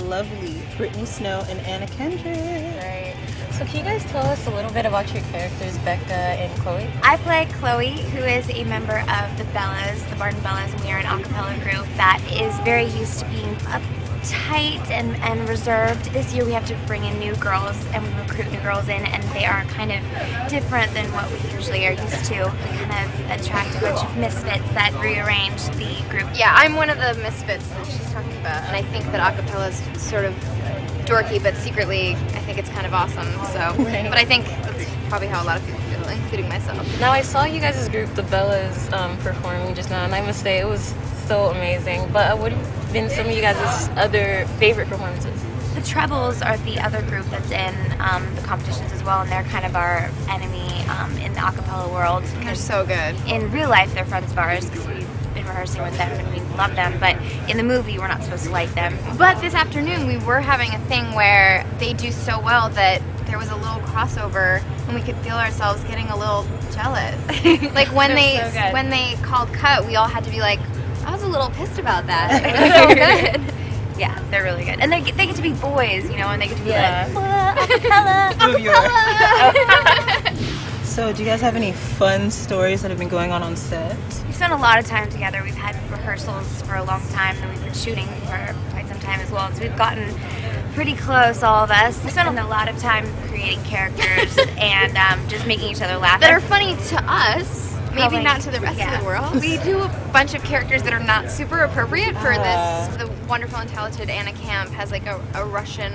lovely Brittany Snow and Anna Kendrick. Right. So can you guys tell us a little bit about your characters, Becca and Chloe? I play Chloe, who is a member of the Bellas, the Barton Bellas, and we are an a cappella group that is very used to being uptight and reserved. This year we have to bring in new girls and we recruit new girls in, and they are kind of different than what we usually are used to. We kind of attract a bunch of misfits that rearrange the group. Yeah, I'm one of the misfits that she's talking about, and I think that a cappella is sort of dorky, but secretly I think it's kind of awesome. So, Right. But I think that's probably how a lot of people feel, including myself. Now I saw you guys' group, the Bellas, performing just now, and I must say it was so amazing. But what have been some of you guys' other favorite performances? The Trebles are the other group that's in the competitions as well, and they're kind of our enemy in the a cappella world. They're so good. In real life, they're friends of ours because we've been rehearsing with them and we love them, but in the movie, we're not supposed to like them. But this afternoon, we were having a thing where they do so well that there was a little crossover, and we could feel ourselves getting a little jealous. Like when they called cut, we all had to be like, I was a little pissed about that. It was so good. Yeah, they're really good. And they get to be boys, you know, and they get to be Yeah. like, So, do you guys have any fun stories that have been going on set? we spent a lot of time together. We've had rehearsals for a long time, and we've been shooting for quite some time as well. So we've gotten pretty close, all of us. We spent a lot of time creating characters and just making each other laugh. That are funny to us, maybe Probably, not to the rest of the world. We do a bunch of characters that are not super appropriate for this. The wonderful and talented Anna Camp has like a Russian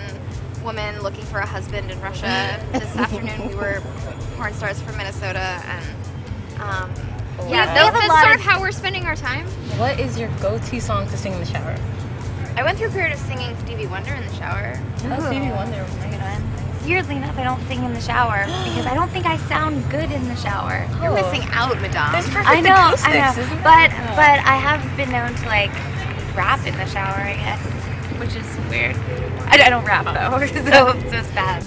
woman looking for a husband in Russia. This afternoon we were porn stars from Minnesota, and yeah, that's sort of how we're spending our time. What is your go-to song to sing in the shower? I went through a period of singing Stevie Wonder in the shower. Oh, Stevie Wonder. That's a good one. Weirdly enough, I don't sing in the shower because I don't think I sound good in the shower. You're missing out, madame. There's perfect I know, acoustics, isn't but there? I have been known to like rap in the shower, I guess, which is weird. I don't rap though, so it's bad.